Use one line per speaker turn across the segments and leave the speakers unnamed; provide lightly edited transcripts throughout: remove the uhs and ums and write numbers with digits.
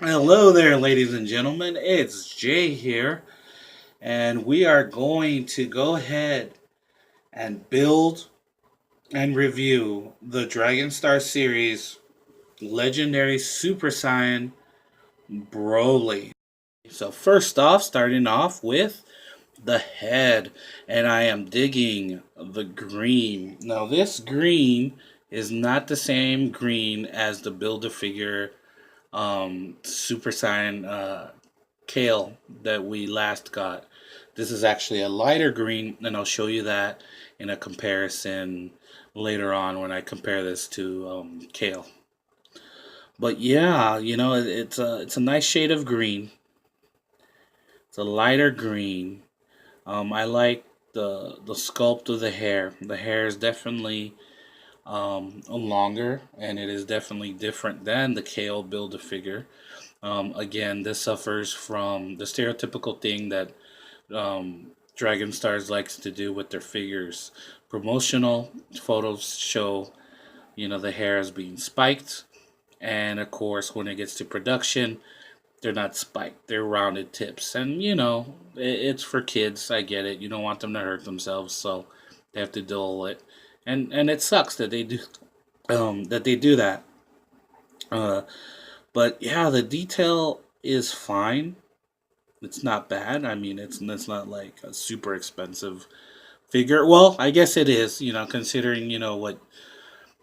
Hello there, ladies and gentlemen. It's Jay here, and we are going to go ahead and build and review the Dragon Star series Legendary Super Saiyan Broly. So, first off, starting off with the head, and I am digging the green. Now, this green is not the same green as the Build-A-Figure Super Saiyan kale that we last got. This is actually a lighter green, and I'll show you that in a comparison later on when I compare this to kale. But yeah, it's a nice shade of green. It's a lighter green. I like the sculpt of the hair. The hair is definitely longer, and it is definitely different than the kale Build-A-Figure. Again, this suffers from the stereotypical thing that Dragon Stars likes to do with their figures. Promotional photos show, the hair as being spiked, and of course, when it gets to production, they're not spiked. They're rounded tips, and it's for kids. I get it. You don't want them to hurt themselves, so they have to dull it, and it sucks that they do that. Uh, but yeah, the detail is fine. It's not bad. I mean, it's not like a super expensive figure. Well, I guess it is. Considering what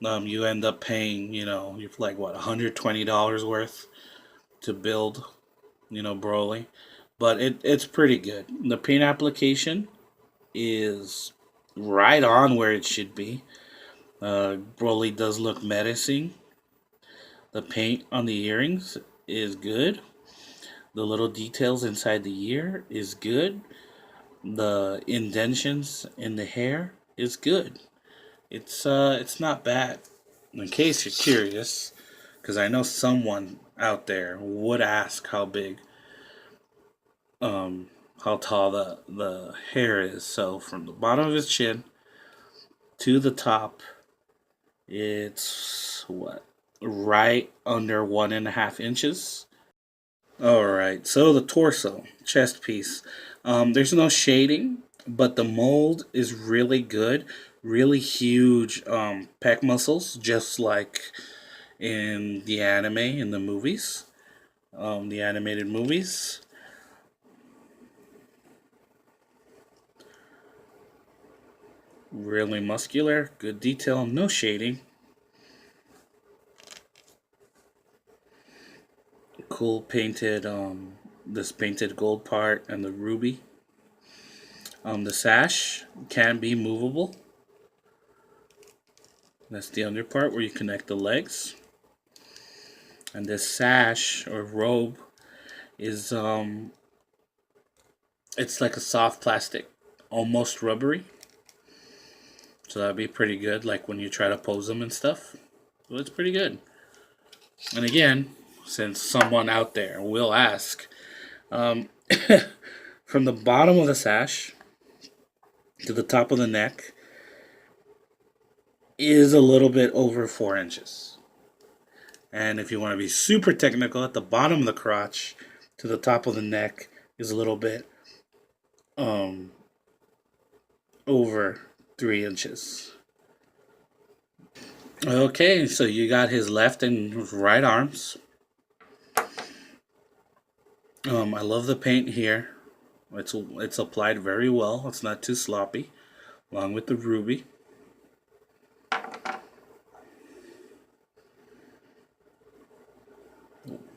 you end up paying. You're like what $120 worth to build. Broly, but it's pretty good. The paint application is right on where it should be. Broly does look menacing. The paint on the earrings is good. The little details inside the ear is good. The indentions in the hair is good. It's not bad. In case you're curious, because I know someone out there would ask um, how tall the hair is. So from the bottom of his chin to the top, it's what right under 1.5 inches. All right, so the torso, chest piece. There's no shading, but the mold is really good. Really huge pec muscles, just like in the anime, in the movies, the animated movies. Really muscular, good detail, no shading. Cool painted, this painted gold part and the ruby. The sash can be movable. That's the under part where you connect the legs. And this sash or robe is it's like a soft plastic, almost rubbery. So that'd be pretty good, like when you try to pose them and stuff. So it's pretty good. And again, since someone out there will ask, um, from the bottom of the sash to the top of the neck is a little bit over 4 inches. And if you want to be super technical, at the bottom of the crotch to the top of the neck is a little bit um, over 3 inches. Okay, so you got his left and right arms. I love the paint here. It's applied very well. It's not too sloppy, along with the ruby.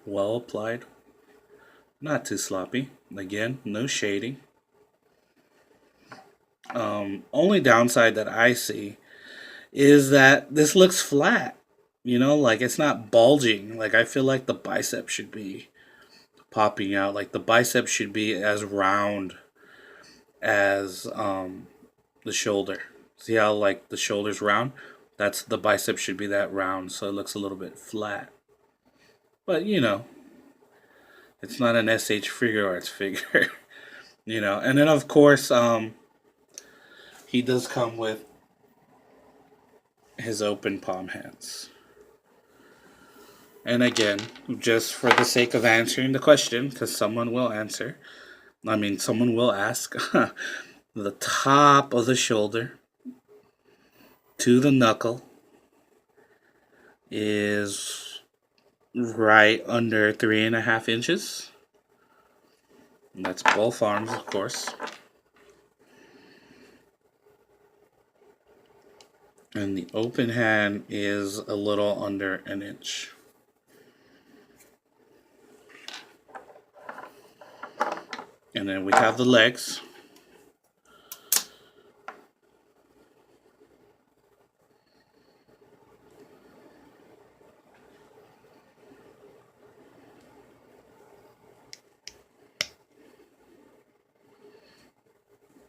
Well applied, not too sloppy. Again, no shading. Only downside that I see is that this looks flat. Like it's not bulging. Like I feel like the bicep should be popping out. Like the bicep should be as round as the shoulder. See how like the shoulder's round? That's the bicep should be that round, so it looks a little bit flat. But it's not an SH figure arts figure. And then of course he does come with his open palm hands. And again, just for the sake of answering the question, because someone will someone will ask, the top of the shoulder to the knuckle is right under 3.5 inches. And that's both arms, of course. And the open hand is a little under an inch. And then we have the legs.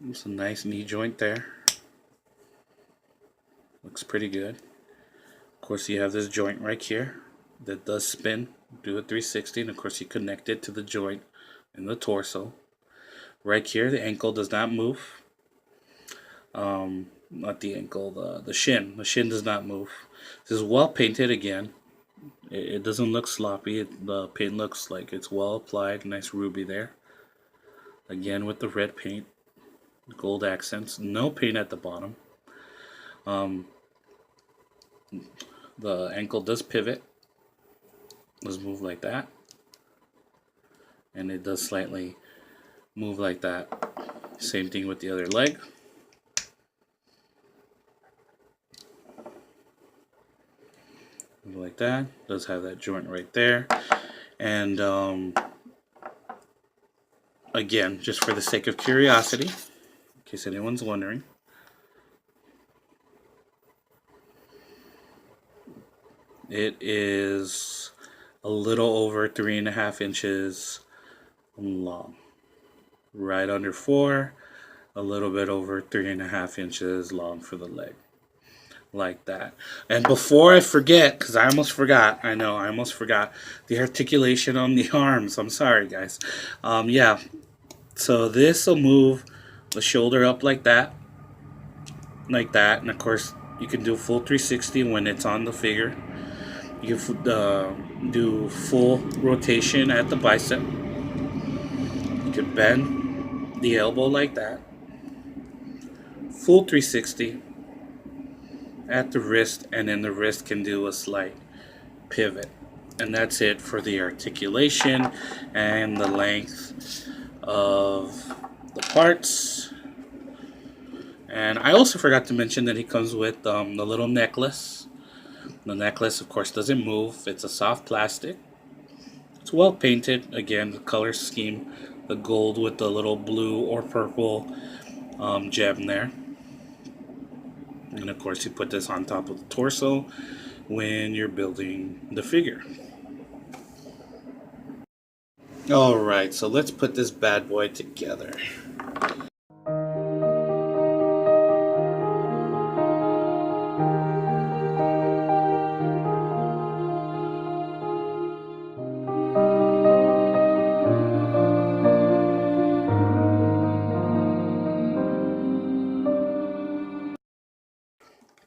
It's a nice knee joint there. Looks pretty good. Of course, you have this joint right here that does spin, do a 360, and of course you connect it to the joint in the torso. Right here, the ankle does not move. Not the ankle, the shin. The shin does not move. This is well painted again. It doesn't look sloppy. The paint looks like it's well applied. Nice ruby there. Again with the red paint, gold accents. No paint at the bottom. The ankle does pivot. Let's move like that. And it does slightly move like that. Same thing with the other leg. Move like that. Does have that joint right there. And again, just for the sake of curiosity, in case anyone's wondering, it is a little over 3.5 inches long. Right under 4, a little bit over 3.5 inches long for the leg. Like that. And before I forget, because I almost forgot, I almost forgot the articulation on the arms. I'm sorry, guys. Yeah. So this will move the shoulder up like that. And of course, you can do full 360 when it's on the figure. You can do full rotation at the bicep. You can bend the elbow like that. Full 360 at the wrist, and then the wrist can do a slight pivot. And that's it for the articulation and the length of the parts. And I also forgot to mention that he comes with the little necklace. The necklace, of course, doesn't move. It's a soft plastic. It's well painted. Again, the color scheme, the gold with the little blue or purple gem there. And of course, you put this on top of the torso when you're building the figure. Alright, so let's put this bad boy together.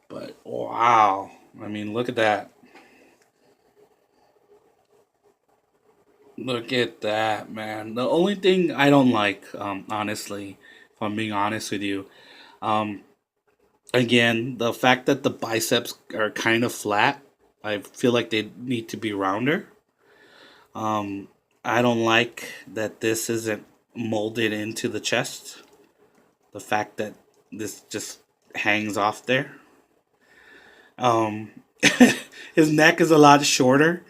But wow, I mean, look at that. Look at that, man. The only thing I don't like, honestly, if I'm being honest with you, um, again, the fact that the biceps are kind of flat, I feel like they need to be rounder. Um, I don't like that this isn't molded into the chest. The fact that this just hangs off there. Um, his neck is a lot shorter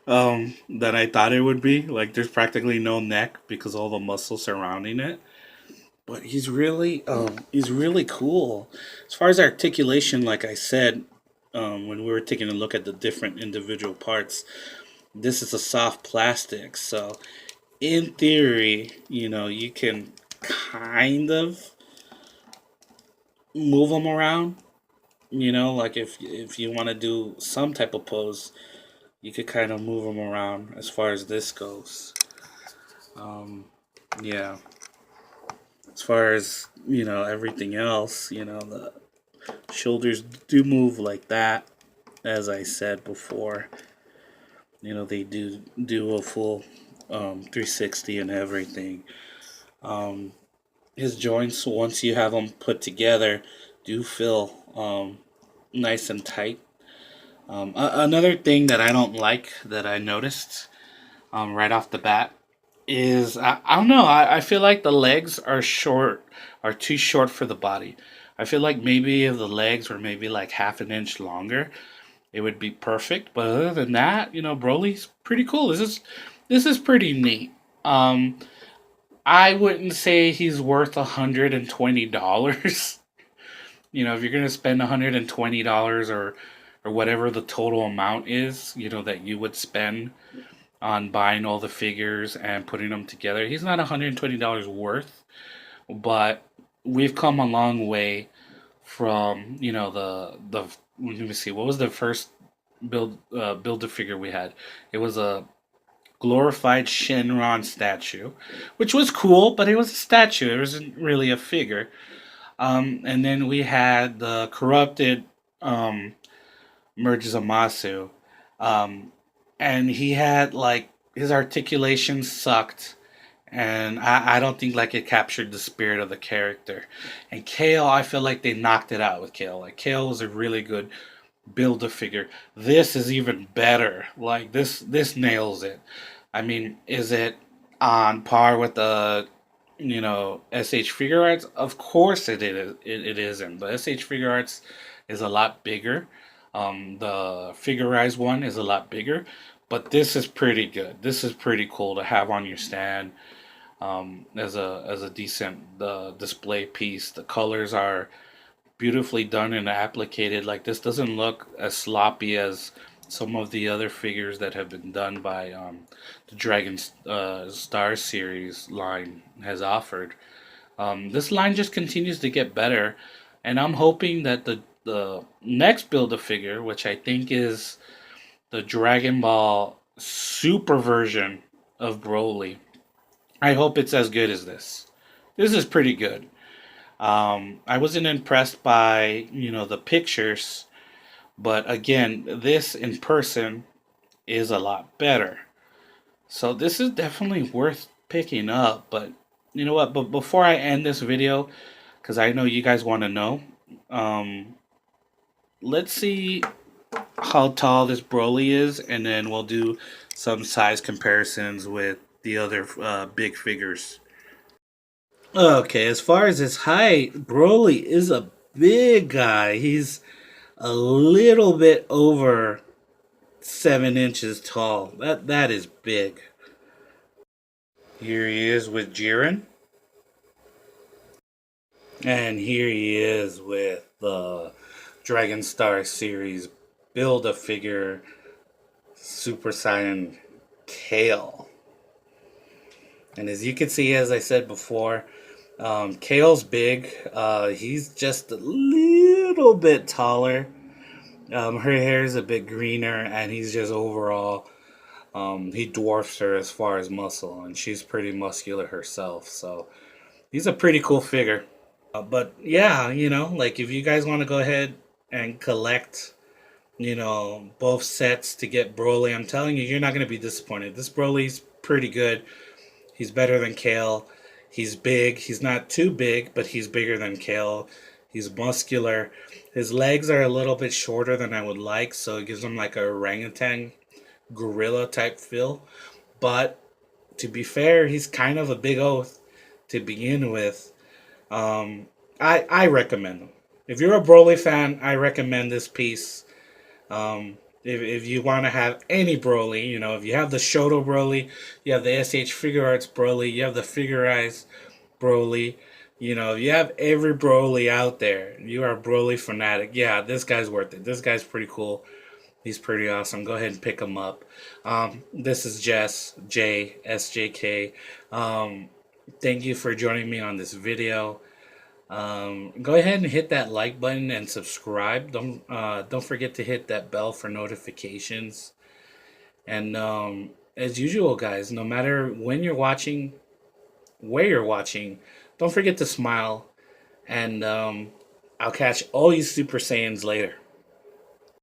than I thought it would be. Like there's practically no neck because all the muscles surrounding it. But he's really cool. As far as articulation, like I said, when we were taking a look at the different individual parts, this is a soft plastic. So in theory, you can kind of move them around. Like if you want to do some type of pose, you could kind of move them around as far as this goes. Yeah. As far as, everything else, the shoulders do move like that, as I said before. They do a full 360 and everything. Um, his joints, once you have them put together, do feel nice and tight. Another thing that I don't like that I noticed right off the bat is I don't know. I feel like the legs are too short for the body. I feel like maybe if the legs were maybe like half an inch longer, it would be perfect. But other than that, Broly's pretty cool. This is pretty neat. Um, I wouldn't say he's worth $120. If you're gonna spend $120 or whatever the total amount is, that you would spend on buying all the figures and putting them together, he's not $120 worth. But we've come a long way from the let me see, what was the first build a figure we had? It was a glorified Shenron statue, which was cool, but it was a statue. It wasn't really a figure. And then we had the corrupted Murdzamasu, um, and he had like his articulation sucked, and I don't think like it captured the spirit of the character. And Kale, I feel like they knocked it out with Kale. Like Kale was a really good build a figure. This is even better. Like this nails it. I mean, is it on par with the SH Figure Arts? Of course it is. It isn't. The SH Figure Arts is a lot bigger. The Figurized one is a lot bigger, but this is pretty good. This is pretty cool to have on your stand as a decent display piece. The colors are beautifully done and applicated. Like this doesn't look as sloppy as some of the other figures that have been done by the Dragon Star series line has offered. This line just continues to get better, and I'm hoping that the next build a figure, which I think is the Dragon Ball Super version of Broly, I hope it's as good as this. This is pretty good. I wasn't impressed by the pictures, but again, this in person is a lot better. So this is definitely worth picking up. But you know what? But before I end this video, because I know you guys want to know, um, let's see how tall this Broly is, and then we'll do some size comparisons with the other big figures. Okay, as far as his height, Broly is a big guy. He's a little bit over 7 inches tall. That is big. Here he is with Jiren, and here he is with the Dragon Star series build a figure Super Saiyan Kale. And as you can see, as I said before, Kale's big. He's just a little bit taller. Her hair is a bit greener, and he's just overall, he dwarfs her as far as muscle, and she's pretty muscular herself. So he's a pretty cool figure. But yeah, like if you guys want to go ahead and collect, both sets to get Broly, I'm telling you, you're not going to be disappointed. This Broly's pretty good. He's better than Kale. He's big. He's not too big, but he's bigger than Kale. He's muscular. His legs are a little bit shorter than I would like, so it gives him like a orangutan gorilla type feel. But to be fair, he's kind of a big oaf to begin with. I recommend him. If you're a Broly fan, I recommend this piece. If you want to have any Broly, if you have the Shoto Broly, you have the SH Figure Arts Broly, you have the Figurized Broly, if you have every Broly out there, you are a Broly fanatic. Yeah, this guy's worth it. This guy's pretty cool. He's pretty awesome. Go ahead and pick him up. This is Jess, J, SJK. Thank you for joining me on this video. Go ahead and hit that like button and subscribe. Don't forget to hit that bell for notifications. And as usual, guys, no matter when you're watching, where you're watching, don't forget to smile. And I'll catch all you Super Saiyans later.